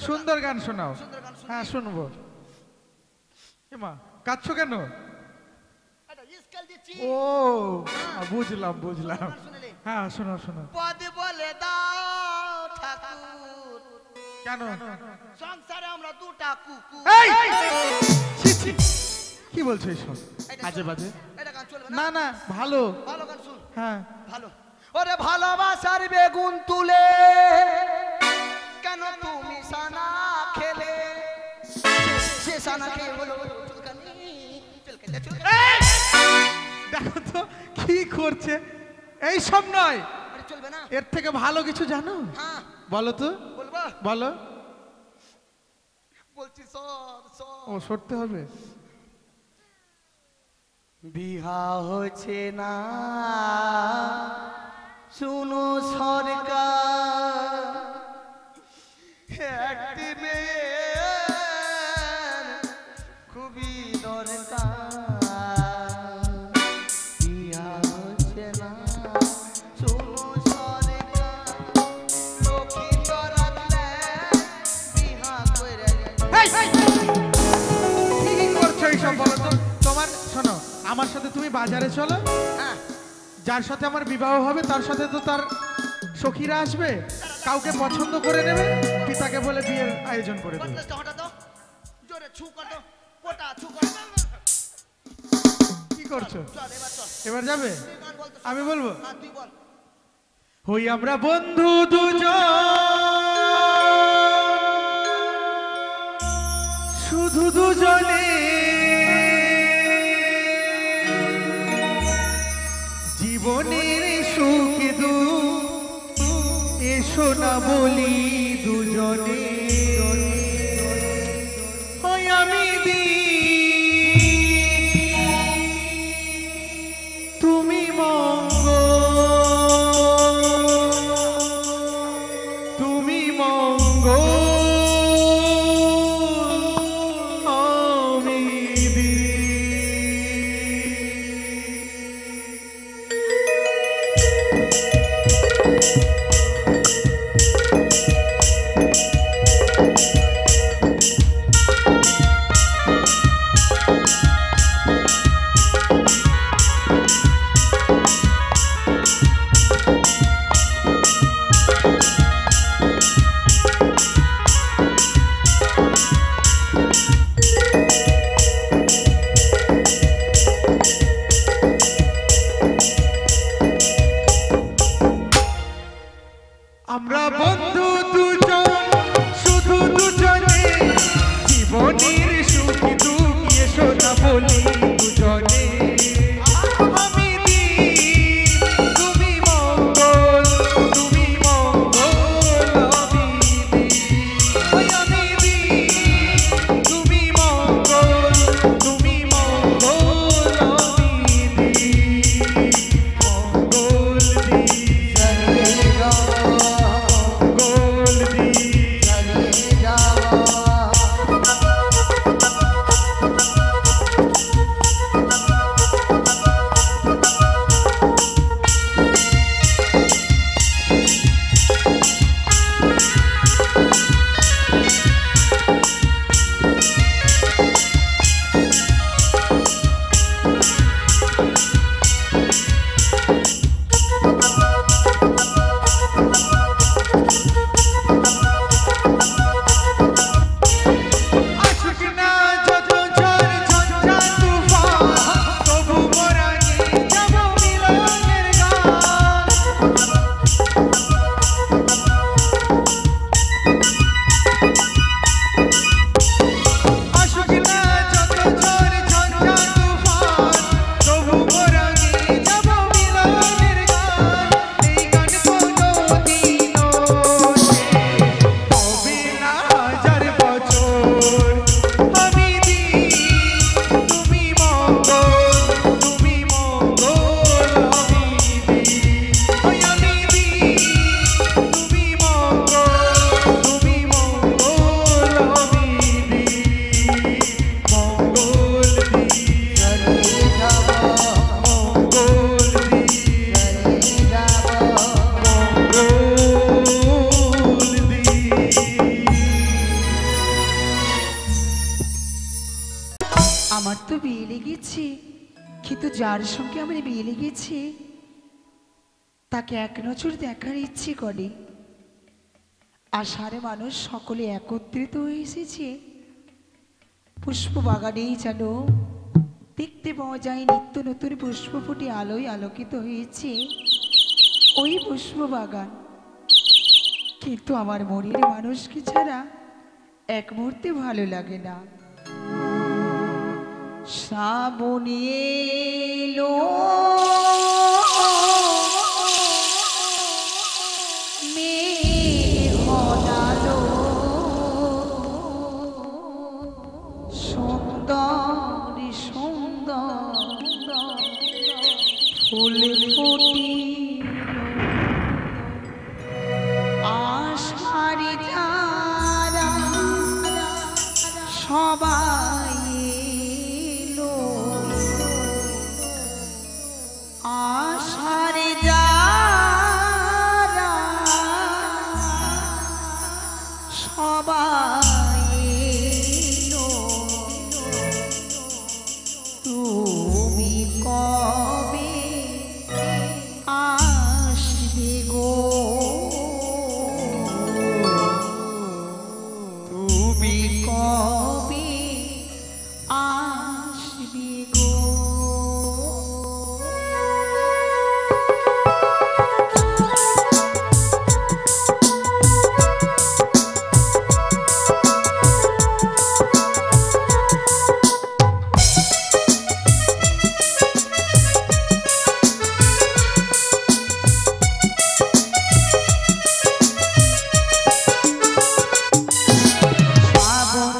সুন্দর গান শোনাও। হ্যাঁ শুনবো। কাঁদছো কেন? ও বুঝলাম বুঝলাম। হ্যাঁ শোনাও শোনাও। পদে বলে দাও ঠাকুর কেন সংসারে আমরা দুটা কুকুর। কি বলছো এইসব আজে বাজে? এটা গান চলবে না না ভালো ভালো গান শুন। হ্যাঁ ভালো। ওরে ভালোবাসার বেগুন তুলে কেন তুমি সানা খেলে? সে সানা খেয়ে হলো চুলকানি। দেখো তো কি করছে। এই সব নয়, চলবে না। এর থেকে ভালো কিছু জানো? হ্যাঁ বলো তো। বলবো? বলো। বলছি সর সর। ও সরতে হবে। বিহা হচ্ছে না শুনো সরকার, একটি মেয়ের খুবই দরকার। বিহা হচ্ছে না শুনো সরকার, লক্ষ্মী রাখলে বিহা করে। কি করছো এইসব বলো তো? তোমার শোনো, আমার সাথে তুমি বাজারে চলো। যার সাথে আমার বিবাহ হবে তার সাথে তো তার সখীরা আসবে, কাউকে পছন্দ করে নেবে, পিতাকে বলে বিয়ের আয়োজন করে দেবে। কি করছো? এবার যাবে? আমি বলবো। হই আমরা বন্ধু দুজন, শুধু দুজনে জীবনের সুখ দুঃখ এসো না বলি দুজনে। হই আমি তুমি মঙ্গল, তুমি মঙ্গল আমি আমার তো বিয়ে লেগেছে, কিন্তু যার সঙ্গে আমার বিয়ে লেগেছে তাকে এক নজর দেখার ইচ্ছে করে। আষাঢ়ে মানুষ সকলে একত্রিত হয়ে এসেছে। পুষ্প বাগানেই যেন দেখতে পাওয়া যায় নিত্য নতুন পুষ্প ফুটে আলোয় আলোকিত হয়েছে ওই পুষ্প বাগান। কিন্তু আমার মনের মানুষকে ছাড়া এক মুহূর্তে ভালো লাগে না। শ্রাবণ এলো মেঘ নালো, সুন্দর সুন্দর ফুল ফুটিল, আষাঢ়ে যারা সবাই এলো, আষাঢ়ে যারা সবাই এলো, তুমি কবে আসবে গো, তুমি কবে আসবে গো। শ্রাবণ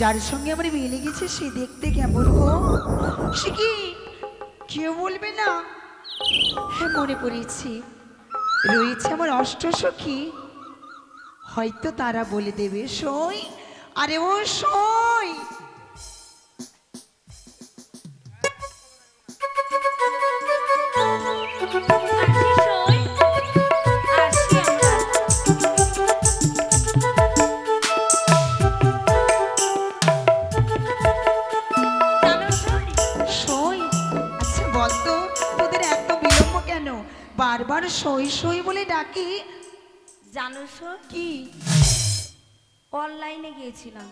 যার সঙ্গে আমার বিয়ে লেগেছে সে দেখতে কেমন গো? সে কি কেউ বলবে না? হ্যাঁ, মনে পড়েছে, রয়েছে আমার অষ্টসখী, হয়তো তারা বলে দেবে। সই, আরে ও সই, সই। আচ্ছা বলতো, তোদের এত বিলম্ব কেন? বারবার সই সই বলে ডাকি। জানো সো কি? অনলাইনে গিয়েছিলাম।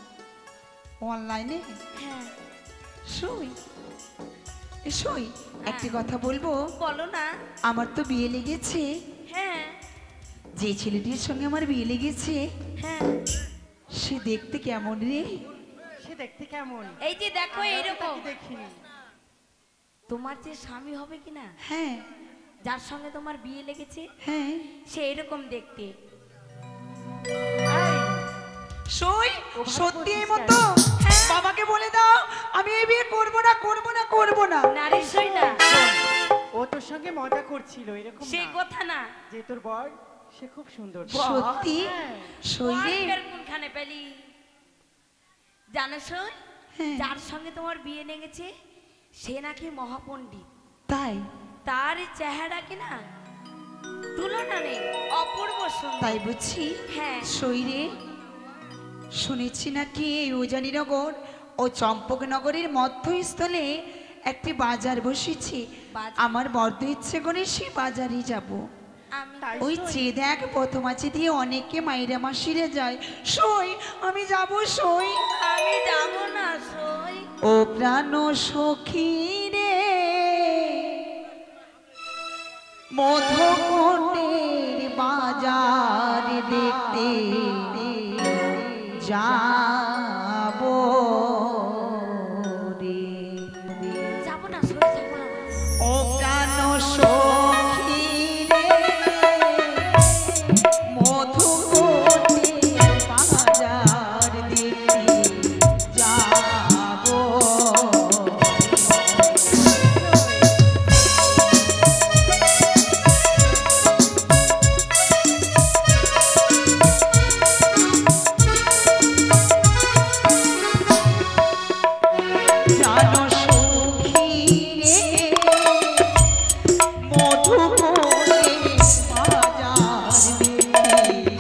অনলাইনে? হ্যাঁ। সই, এ সই, একটি কথা বলবো? বলো না। আমার তো বিয়ে লেগেছে। হ্যাঁ যে ছেলেটির সঙ্গে আমার বিয়ে লেগেছে হ্যাঁ। সে দেখতে কেমন রে? সে দেখতে কেমন? এই যে দেখো এইরকম। দেখিনি। তোমার যে স্বামী হবে কিনা, হ্যাঁ যার সঙ্গে তোমার বিয়ে লেগেছে, হ্যাঁ। সে এরকম দেখতে। সই, সত্যি এই মতো? বাবাকে বলে দাও আমি এই বিয়ে করবো না, করবো না, করবো না। নারী সই না, ও তোর সঙ্গে মজা করছিল, এরকম সে না কথা না। যে তোর বর সে খুব সুন্দর। সত্যি? সই রে? আর কোনখানে পেলি? জানো সই, হ্যাঁ। যার সঙ্গে তোমার বিয়ে লেগেছে সে নাকি মহাপণ্ডিত। তাই? তার চেহারা কিনা তুলনা নেই, অপূর্ব সুন্দর। তাই বুঝছি? হ্যাঁ। সই রে, শুনেছি নাকি এই উজানিনগর ও চম্পকনগরের মধ্যস্থলে একটি বাজার বসেছে। বাজার? আমার বড্ড ইচ্ছে করে সে বাজারে যাব। আমি তাই ওই সই? যে দেখ পথ মাঝে দিয়ে অনেকে মাইরা মাসিরে যায়। সই, আমি যাব। সই, আমি যাবো না সই। ও প্রাণ সখী রে, মধুকুটির বাজার দেখতে যাব রে। যাবো না সই, যাবো না। ও প্রাণ সখী রে, মধুকুটির বাজার দেখতে যাব। জানো সখী রে, মধুকুটির বাজার দেখতে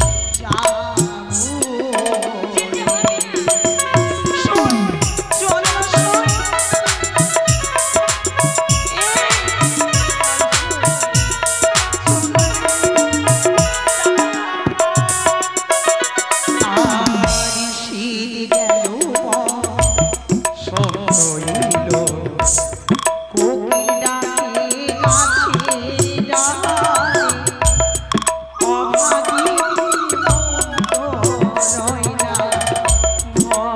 যাব। যেতে হবে না। শোন, চল না শোন। আর শীত গেল সইল, কোকিল ডাকে গাছে ডালে, অভাগী মন রয় না ঘরে।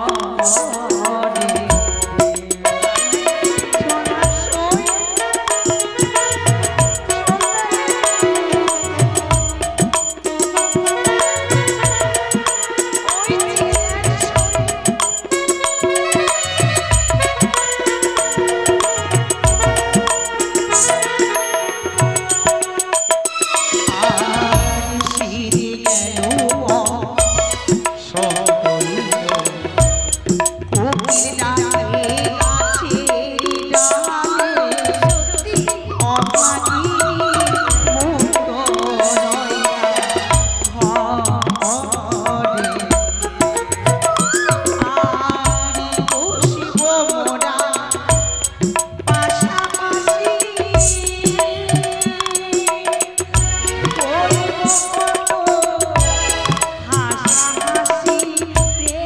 সোনা সই, ওই যে আর সিঁড়ি গেল সইল, কোকিল ডাকে গাছে ডালে, অভাগী মুক্ত রয় না ঘরে। আর বসিব মোরা পাশাপাশি, করিব কত হাসাহাসি রে।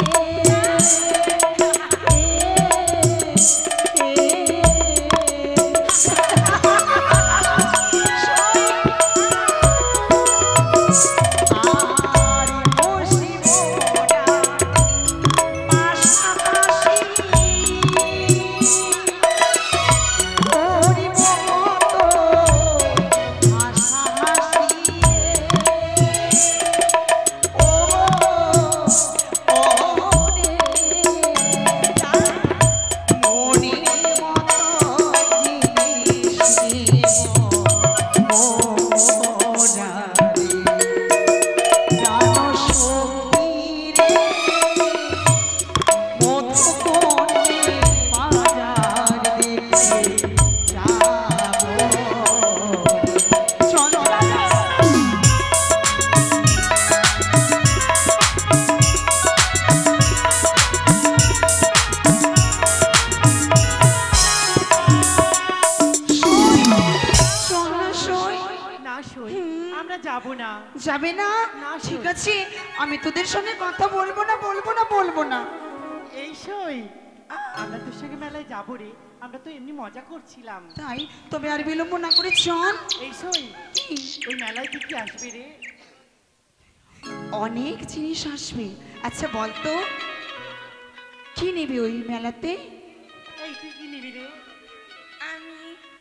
যাবে না? না, ঠিক সই। আছে, আমি তোদের সঙ্গে কথা বলবো না, বলবো না, বলবো না। এই সই আমরা তোর সঙ্গে মেলায় যাবো রে, আমরা তো এমনি মজা করছিলাম। তাই তবে আর বিলম্ব না করে চল। এই সই কি? ওই মেলায় কি কি আসবে রে? অনেক জিনিস আসবে। আচ্ছা বলতো, কি নেবে ওই মেলাতে? এই তুই কি নিবি রে? আমি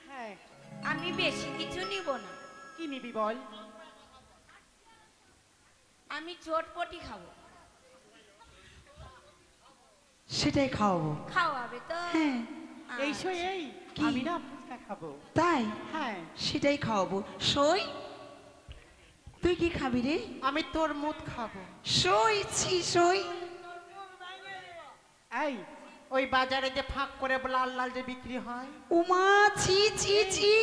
হ্যাঁ, আমি বেশি কিছু নিব না, কি নিবি বল? আমি চটপটি খাবো। সেটাই খাওয়াবো। খাওয়াবে তো? হ্যাঁ। এই সই এই কি? আমি না ফুচকা খাবো। তাই হ্যাঁ, সেটাই খাওয়াবো। সই, তুই কি খাবি রে? আমি তরমুজ খাবো। সই, ছি সই। এই ওই বাজারে যে ফাঁক করে লাল লাল যে বিক্রি হয়, উমা, ছি ছি ছি,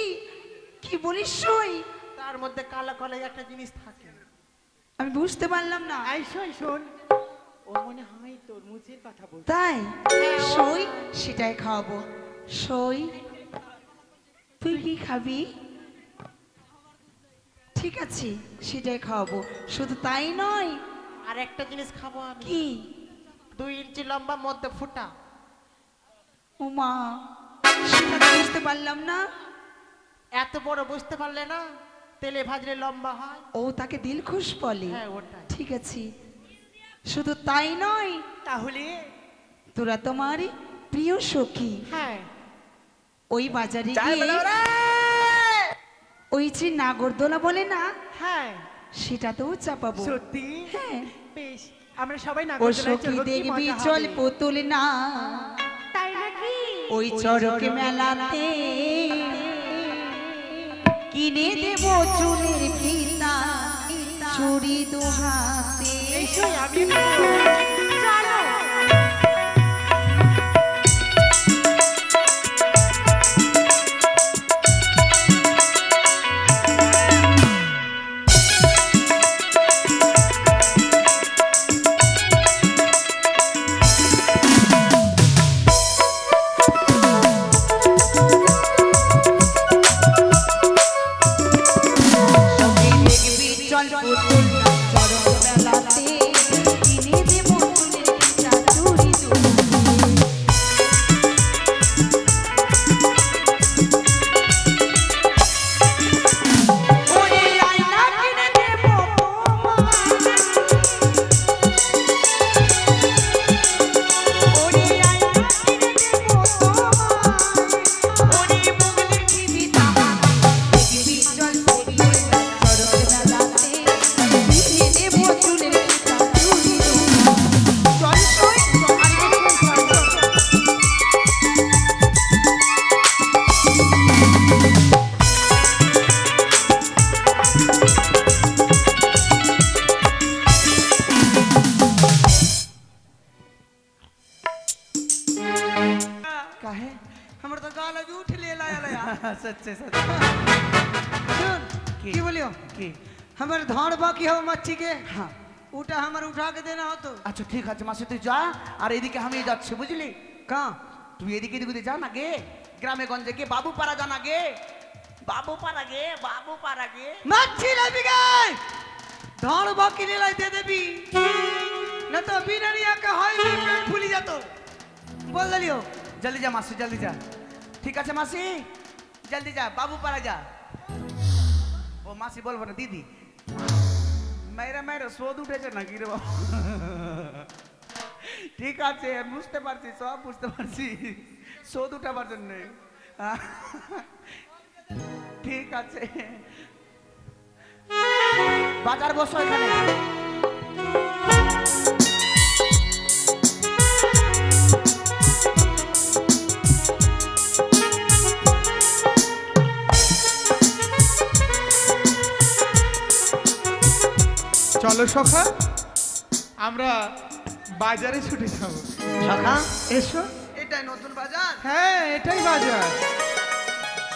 কি বলিস সই? তার মধ্যে কালো কালো একটা জিনিস থাকে। আমি বুঝতে পারলাম না। এই সই শোন, ও মনে হয় তরমুজের কথা বলছে। তাই সই, সেটাই খাওয়াবো। সই, তুই কি খাবি? ঠিক আছে, সেটাই খাওয়াবো। শুধু তাই নয়, আর একটা জিনিস খাবো আমি, কি? 2 ইঞ্চি লম্বা মধ্যে ফুটা। উমা, সেটা তো বুঝতে পারলাম না। এত বড় বুঝতে পারলে না? তেলে ভাজলে লম্বা হয়। ও, তাকে দিলখুশ বলে। হ্যাঁ ওটাই। ঠিক আছে, শুধু তাই নয়, তাহলে তোরা তোমার প্রিয় সখী হ্যাঁ, ওই বাজারে গিয়ে ওই যে নাগরদোলা বলে না, হ্যাঁ সেটাতেও চাপাবো। সত্যি? হ্যাঁ। বেশ, আমরা সবাই ও নাগরদোলায় সখী চড়বো, কি দেখবি মজা চল হবে। পুতুল না, তাই নাকি? ওই চড়ক মেলাতে কিনে দেব চুলের ফিতা, চুড়ি দুহাতে। এই সই আমি চলো। সখী দেখবি চল পুতুল না, চড়ক মেলাতে কিনে দেব চুলের ফিতা, চুড়ি দুহাতে। ওরে আয়না কিনে দেব তোমায়, ওরে আয়না কিনে দেব তোমায়, ওরে মুগলির টিভি তামা, দেখবি চল পুতুল না, চড়ক মেলাতে কিনে দেব চুলের ফিতা, চুড়ি দুহাতে। চল সই, আর একটু চল। काहे? हमर तो गाल अभी उठ ले लाया लाया। सच्चे सच। सुन, की बोलियो? কি? हमर धाड़ बाकी हो मच्छी के, হ্যাঁ, उठा हमर उठा के देना हो तो। আচ্ছা ঠিক আছে মাসি, তুই যা, আর এদিকে আমি যাচ্ছি বুঝলি? कहाँ? তুই এদিকে এদিকে যা না গে, গ্রামে গঞ্জে গে, বাবু পাড়া যা না গে, বাবু পাড়া গে, বাবু পাড়া গে। मच्छी ले भी गए। धाड़ बाकी ले लाई दे देबी। न तो बिनरिया का हाई में पेट फूली जातो। बोल दलियो। জলদি যা মাসি, জলদি যা। ঠিক আছে মাসি, জলদি যা, বাবু পাড়া যা। ও মাসি বলবো না, দিদি মেয়েরা মেয়েরা শোধ উঠেছে নাকি রে বাবা? ঠিক আছে, বুঝতে পারছি, সব বুঝতে পারছি, শোধ উঠাবার জন্য। ঠিক আছে, বাজার বসো এখানে। চলো সখা, আমরা বাজারে ছুটে যাবো। सखा, এসো। এটাই নতুন বাজার। হ্যাঁ, এটাই বাজার।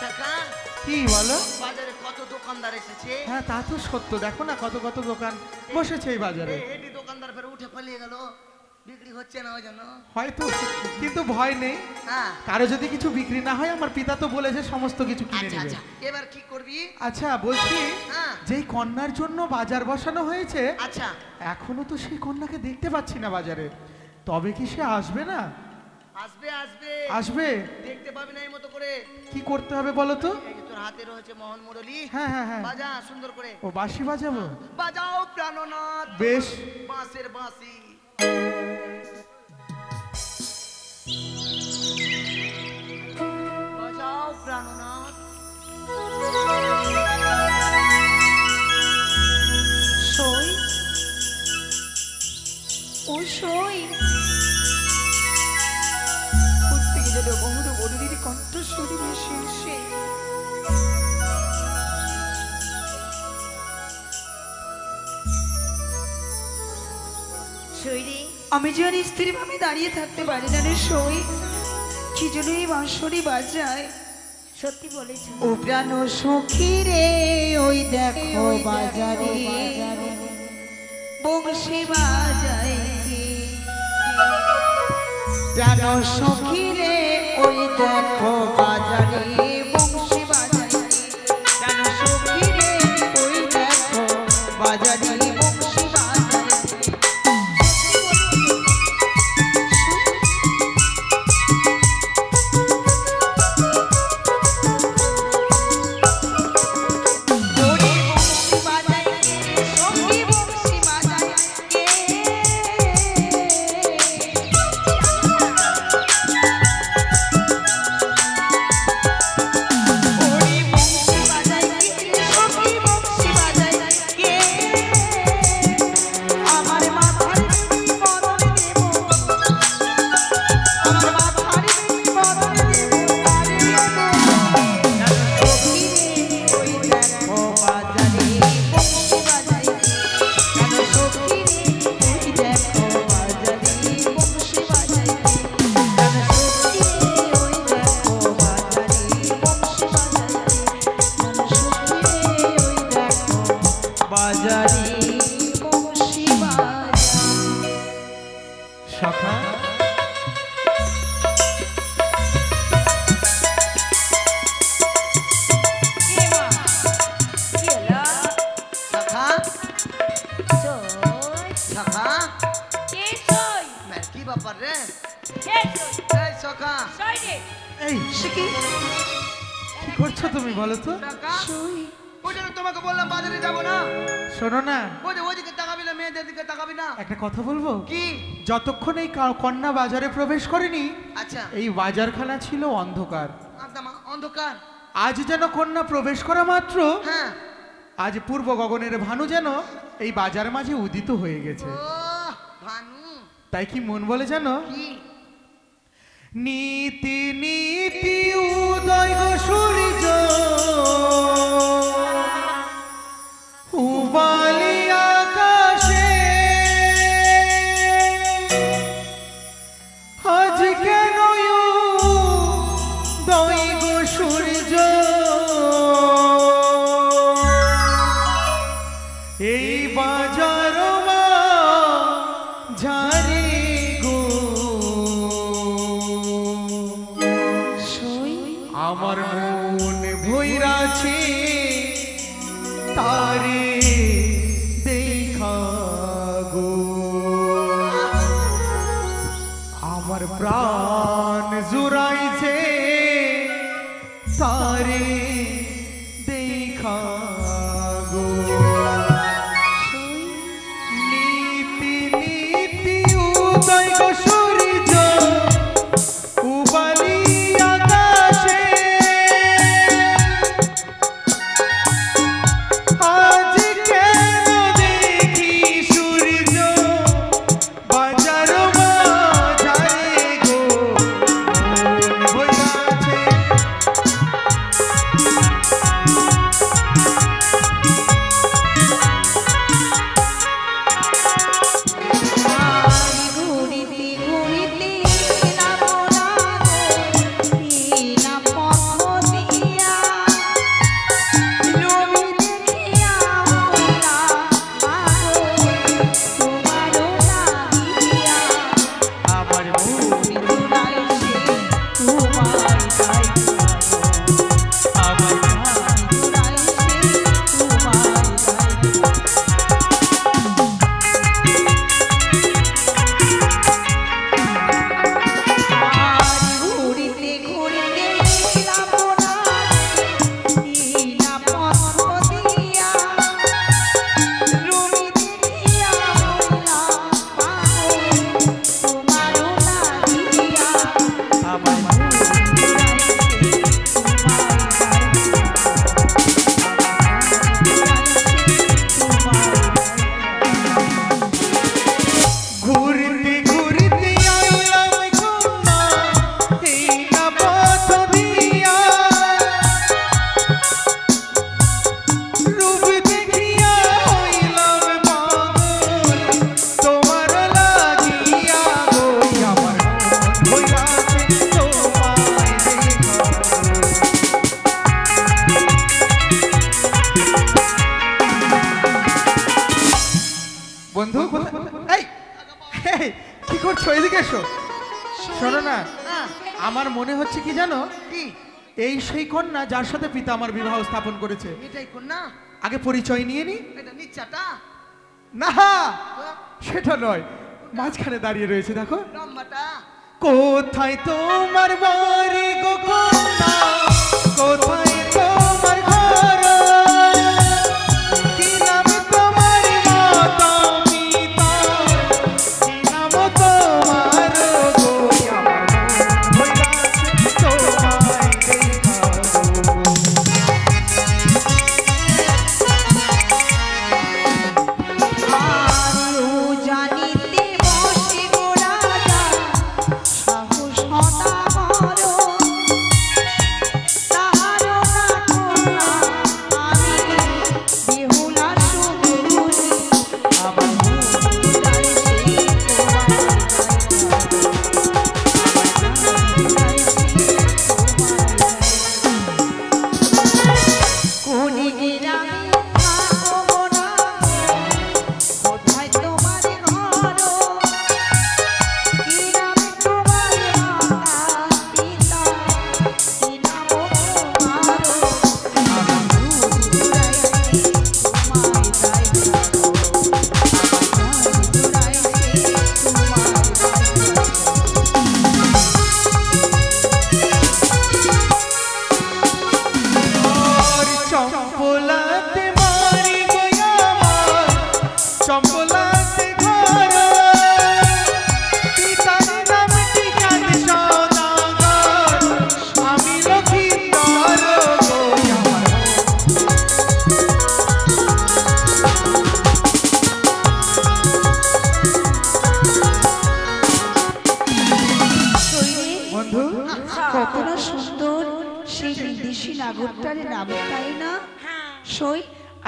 सखा, কি বলো? বাজারে কত দোকানদার এসেছে। হ্যাঁ, তা তো সত্য। দেখো না কত কত দোকান বসেছে এই বাজারে। এটি দোকানদার ফের উঠে পালিয়ে গেল। বিক্রি হচ্ছে না ওই জন্য। হয়তো, কিন্তু ভয় নেই। হ্যাঁ কারো যদি কিছু বিক্রি না হয় আমার পিতা তো বলেছে সমস্ত কিছু কিনে আচ্ছা নেবে। আচ্ছা, এবার কি করবি? আচ্ছা বলছি, হ্যাঁ যেই কন্যার জন্য বাজার বসানো হয়েছে আচ্ছা, এখনো তো সেই কন্যাকে দেখতে পাচ্ছি না বাজারে, তবে কি সে আসবে না? আসবে আসবে আসবে। দেখতে পাবি না এই মতো করে। কি করতে হবে বলো তো? এই যে তোর হাতে রয়েছে মোহন মুরলী, হ্যাঁ হ্যাঁ হ্যাঁ, বাজা সুন্দর করে, ও বাঁশি বাজাবো। বাজাও প্রাণনাথ, বেশ। বাঁশের বাঁশি। বাজাও প্রাণনাথ। সই ও সই প্রত্যেকে যেন বহুর বড়ির কণ্ঠস্বরী ভেসে আসে। শৈলী, আমি যে আর স্ত্রী ভাবে দাঁড়িয়ে থাকতে পারি না রে সই, কি যেন এই বাঁশরি বাজায়। সত্যি বলেছ। ও প্রাণ সখী রে ওই দেখো বাজারে বংশী বাজায় কে। প্রাণ সখী রে ওই দেখো বাজারে বংশী বাজায় কে। প্রাণ সখী রে ওই দেখো বাজারে বংশী বাজায় কে। ওরে বংশী বাজায় কে, সখী বংশী বাজায় কে। ওরে বংশী বাজায় কে, সখী বংশী বাজায় কে। আমার মাথার বেনি বদন দেব, আমার মাথার বেনি বদন দেব তারে দেব। সখী রে ওই দেখো বাজারে বংশী বাজায় কে। কেন সখী রে ওই দেখো বাজারে বংশী বাজায় কে। কেন সখী রে ওই দেখো বাজারে বংশী বাজায় কে। কেন সখী রে ওই দেখো বাজারে বংশী বাজায়। সখা, কে মা? কি হলো? সখা সই, সখা, কে সই? কি ব্যাপার রে? কে সই? এই সখা, সই রে। এই সে কি? কি করছো তুমি বলো তো? সখা, সই ওই জন্য তোমাকে বললাম বাজারে যাবো না। শোনো না, ওই যে ওইদিকে তাকাবি না, মেয়েদের দিকে তাকাবি না। একটা কথা বলবো? কি? যতক্ষণ এই কন্যা বাজারে প্রবেশ করেনি আচ্ছা, এই বাজারখানা ছিল অন্ধকার। একদম অন্ধকার। আজ যেন কন্যা প্রবেশ করা মাত্র হ্যাঁ, আজ পূর্ব গগনের ভানু যেন এই বাজার মাঝে উদিত হয়ে গেছে। ও ভানু, তাই কি মন বলে জানো? কি? নীতি নীতি উদয় গো সূর্য উবালি আকাশে, আজ কেন উদয় গো সূর্য এই বাজার ঝারে গো। সই আমার মন ভৈরাছে তারে দেখা গো, আমার প্রাণ জুড়াইছে তারে দেখা গো। নীতি নীতি উদয় গো সূর্য উবালি আকাশে, আজ কেন দেখি সূর্য বাজার মাঝারে গো, মন ভৈরাছে না হ্যাঁ, আমার মনে হচ্ছে কি জানো, কি এই সেই কন্যা যার সাথে পিতা আমার বিবাহ স্থাপন করেছে। এটাই কোন না? আগে পরিচয় নিয়ে নি। এটা নিচ্ছাটা না, সেটা নয়, মাঝখানে দাঁড়িয়ে রয়েছে দেখো। লম্বাটা কোথায় তোমার বাড়ি গো কন্যা, কোথায় তোমার ঘর, কি নাম তোমার মাতা পিতা, কি নাম তোমার গো, আমার মন হইয়াছে তোমায় দেখাবো। আরো জানিতে বসে গো রাজা, সাহস হতা করো, তাহারও না কন্যা আমি বেহুলা শুধু বলি, আমার মন জুড়াইছে তোমার কোন গ্রামে থাকো গো না, কোথায় তোমার ঘর, কি নামে তোমার মাতা পিতা, কি নাম তোমার, আমার মন জুড়াইছে তোমায় যাইতে, আমার মন জুড়াইছে তোমায় যাইতে। আর চম্পলাতে মারি গো আমার, চম্পলাতে ঘর, পিতার নামটি জানি সদাগর, আমি লক্ষিন্দর গো আমার। বন্ধু, কত না সুন্দর সেই বিদেশি নাগরটার নাম, তাই না? সই,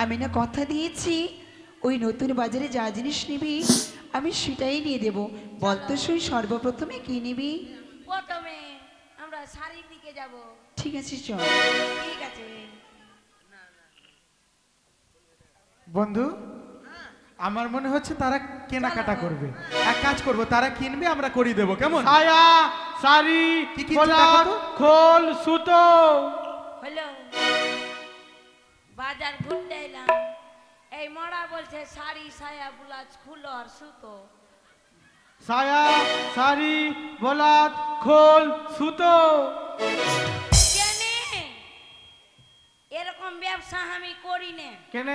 আমি না কথা দিয়েছি ওই নতুন বাজারে যা জিনিস নিবি আমি সেটাই নিয়ে দেব। বলতো সই সর্বপ্রথমে কি নিবি? প্রথমে আমরা শাড়ির দিকে যাব। ঠিক আছে চল। ঠিক আছে। বন্ধু, আমার মনে হচ্ছে তারা কেনাকাটা করবে। এক কাজ করব, তারা কিনবে, আমরা করি দেবো, কেমন? ছায়া, শাড়ি, কি কিনছে গোলাপ, দেখো তো? খোল, সুতো। হলো বাজার ঘুরতে এলাম, এই মরা বলছে শাড়ি সায়া ব্লাউজ খুলো আর সুতো। ছায়া, শাড়ি, গোলাপ, খোল, সুতো। কেনে এরকম ব্যবসা আমি করি না, কেন?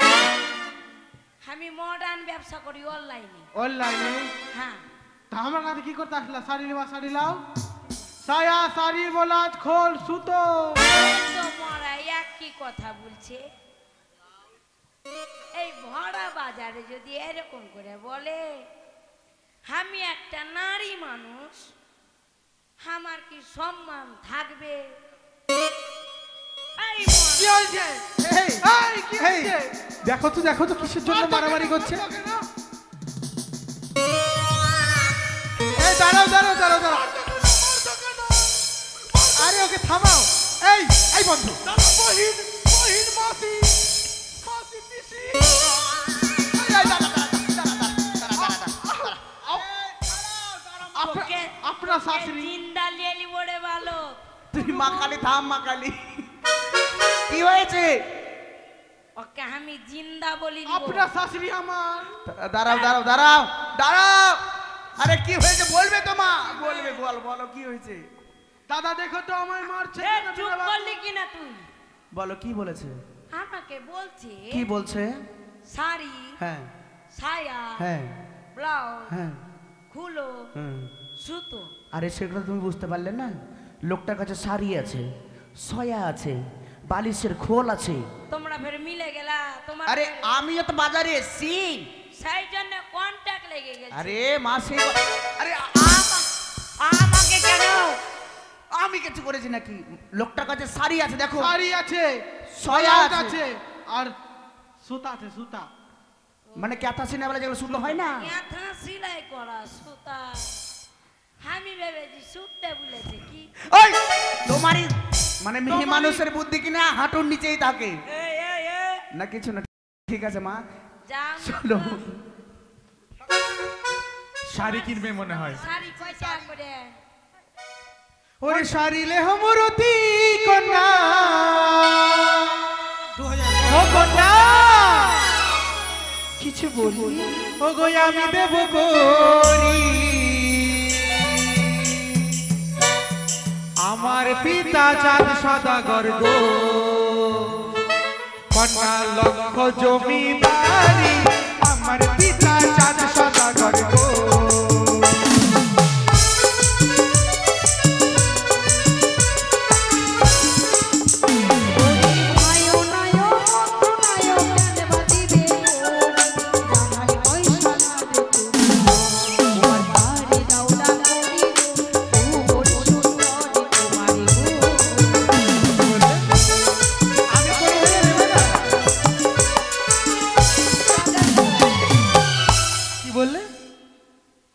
আমি মডার্ন ব্যবসা করি অনলাইনে। অনলাইনে? হ্যাঁ, তা আমার কাছে কি করতে আসলা? শাড়ি নেবা, শাড়ি লাও। ছায়া, শাড়ি, গোলাপ, খোল, সুতো। এই তো মরা একই কথা বলছে। এই ভরা বাজারে যদি এরকম করে বলে, আমি একটা নারী মানুষ, আমার কি সম্মান থাকবে? এই মরা, কি হয়েছে? এই, এই, কি এই, হয়েছে? দেখো তো দেখো তো কিসের জন্য মারামারি করছে। এই দাঁড়াও দাঁড়াও দাঁড়াও দাঁড়াও, আরে ওকে থামাও। এই এই বন্ধু, বহিন, বহিন, মাসি, মাসি, পিসি। ওকে- আপনার ওকে শাশুড়ি। জিন্দা লিয়েলি বড়ে ভালো। তুই মা কালী থাম, মা কালী। কি হয়েছে? ওকে আমি জিন্দা বলি দিব। আপনার শাশুড়ি আমার। দাঁড়াও দাঁড়াও দাঁড়াও দাঁড়াও। আরে কি হয়েছে বলবে তো মা? বলবে, বলো বলো কি হয়েছে? দাদা দেখো তো আমায় মারছে। এ, চুপ করলি কিনা তুই? বলো কি বলেছে? আমাকে বলছে কি বলছে? শাড়ি হ্যাঁ সায়া হ্যাঁ ব্লাউজ হ্যাঁ খুলো হুম। সুতো। আরে সেগুলো তুমি বুঝতে পারলে না? লোকটার কাছে শাড়ি আছে, সয়া আছে, বালিশের খোল আছে। তোমরা ফের মিলে গেলা তোমার। আরে আমিও তো বাজারে এসছি। সেই জন্য কন্টাক্ট লেগে গেছে। আরে মাসি, আরে আমাকে কেন? আমি কিছু করেছি নাকি? লোকটার কাছে শাড়ি আছে, দেখো শাড়ি আছে, সয়া ব্লাউজ আছে। আছে, আর সুতা আছে, সুতা। মানে ক্যাথা সিনে বলে যেগুলো সুতো হয় না। মাথা সেলাই করা সুতা। আমি ভেবেছি সুতে বলেছে কি। ওই তোমারই মানে মেয়ে মানুষের বুদ্ধি কিনা হাঁটুর নিচেই থাকে এই এই এই না কিছু না। ঠিক আছে মা, যা চলো। শাড়ি কিনবে মনে হয়। শাড়ি কয়টা করে? ওরে সারিলে হমরতি কন্যা, ও কন্যা কিছু বলবি? ও গো আমি দেব করি আমার পিতা চাঁদ সদাগর গো, কন্যা লক্ষ জমিদারি আমার পিতা চাঁদ সদাগর গো।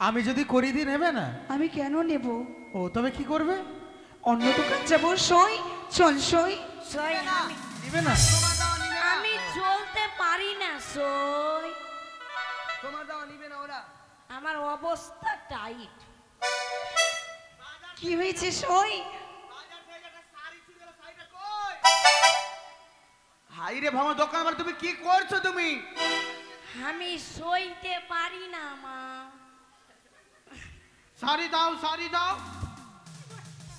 আমি যদি করি দি নেবে না? আমি কেন নেব? ও তবে কি করবে? অন্য দোকান যাবো। সই, চল সই। সই নিবে না? আমি চলতে পারি না সই, তোমার দাওয়া নিবে না ওরা। আমার অবস্থা টাইট। কি হয়েছে সই? হাই রে ভাঙা দোকান আমার, তুমি কি করছো তুমি? আমি সইতে পারি না মা। শাড়ি দাও, শাড়ি দাও,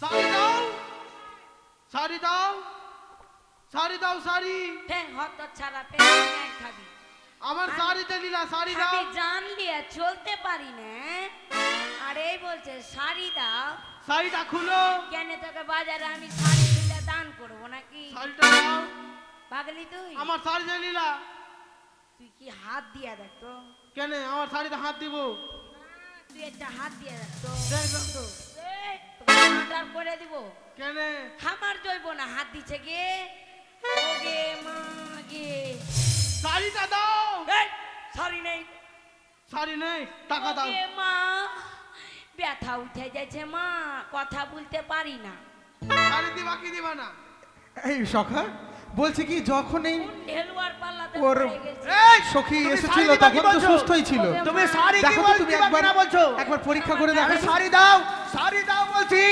শাড়ি দাও, শাড়ি দাও, শাড়ি দাও, শাড়ি। হত ছাড়া খাবি আমার শাড়িতে নিলা, শাড়ি দাও। আমি জানলি আর চলতে পারি না। আর এই বলছে শাড়ি দাও। শাড়িটা খুলো। কেন তোকে বাজারে আমি শাড়ি কিনলে দান করবো নাকি? শাড়িটা দাও। পাগলি তুই? আমার শাড়িতে নিলা। তুই কি হাত দিয়া দেখতো? কেন আমার শাড়িতে হাত দিব? তুই একটা হাত দিয়া দেখতো। দেখো অর্ডার করে দিব। কেন আমার জৈব না হাত দিছে গে। ওগে মা গে। শাড়িটা দাও। এই শাড়ি নেই। শাড়ি নেই, টাকা দাও। ওগে মা ব্যথা উঠে যাচ্ছে মা, কথা বলতে পারি না। শাড়ি দিবা কি দিবা না? এই সখা বলছে কি যখন এই ঢেলুয়ার পাল্লাতে ওর পড়ে গেছে। এই সখী তুমি এসেছিল শাড়ি দিবা কি তখন তো বলছো? সুস্থই ছিল। তুমি শাড়ি কি দেখো তো তুমি দিবা একবার কিনা বলছো? একবার পরীক্ষা করে দেখো। আরে শাড়ি দাও, শাড়ি দাও বলছি,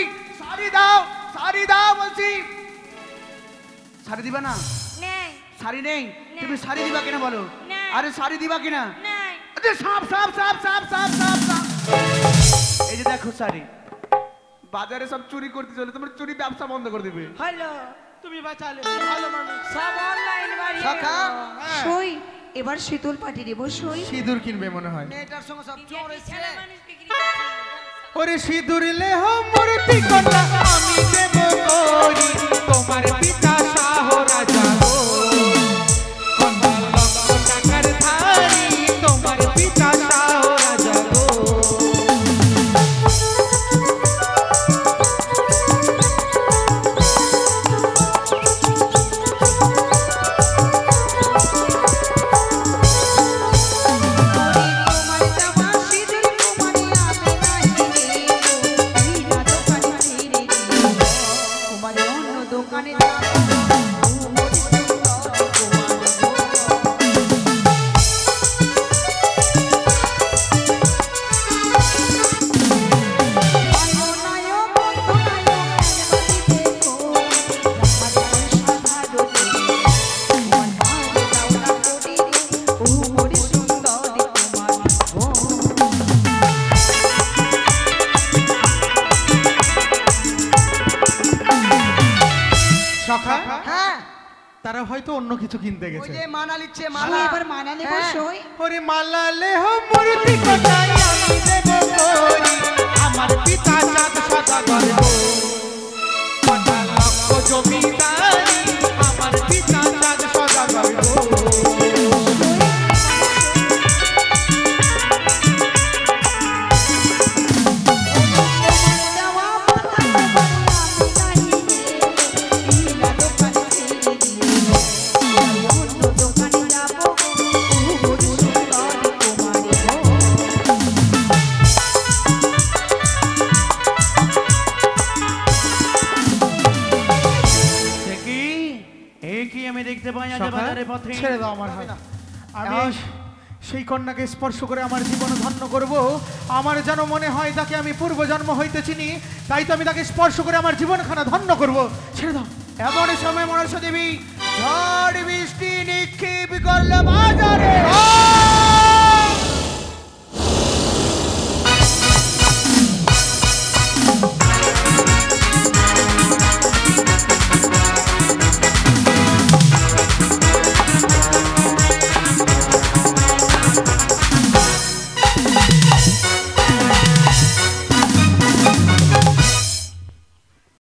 শাড়ি দাও, শাড়ি দাও বলছি। শাড়ি দিবা না? নেই শাড়ি নেই, তুমি শাড়ি দিবা কিনা বলো? নেই। আরে শাড়ি দিবা কিনা? নেই। আরে সাপ সাপ সাপ সাপ সাপ সাপ সাপ। এই যে দেখো শাড়ি, বাজারে সব চুরি করতে চলে, তোমার চুরি ব্যবসা বন্ধ করে দিবে। হ্যালো তুমি বাঁচালে ভালো মানুষ। সব অনলাইন বাড়ি। সখা, সই, এবার শীতল পাটি দেব। সই। সিঁদুর কিনবে মনে হয়। মেয়েটার সঙ্গে সব চোর এসছে। ছেলে মানুষ বিক্রি করছে। ওরে সিঁদুর লেহ মূর্তি কন্যা আমি দেব করি তোমার পিতা শাহ রাজা গো, কন্যা লক্ষ টাকার ধারি তোমার পিতা শাহ রাজা গো। সখা হ্যাঁ, তারা হয়তো অন্য কিছু কিনতে ওই গেছে। যে মানা লিখছে, আমি মালা। এবার মানা নেব। হ্যাঁ। সই। ওরে মালা লেহ মূর্তি কন্যা আমি দেব করি আমার পিতা চাঁদ সদাগর গো, কন্যা লক্ষ জমিদারি আমার পিতা চাঁদ সদাগর গো। কি আমি দেখতে পাই আজ সখা, বাজারে পথে। ছেড়ে দাও আমার হাত। আমি এই সেই কন্যাকে স্পর্শ করে আমার জীবন ধন্য করব। আমার যেন মনে হয় তাকে আমি পূর্বজন্ম হইতে চিনি, তাই তো আমি তাকে স্পর্শ করে আমার জীবনখানা ধন্য করব। ছেড়ে দাও। এমন সময় মনসা দেবী ঝড় বৃষ্টি নিক্ষেপ করলে বাজারে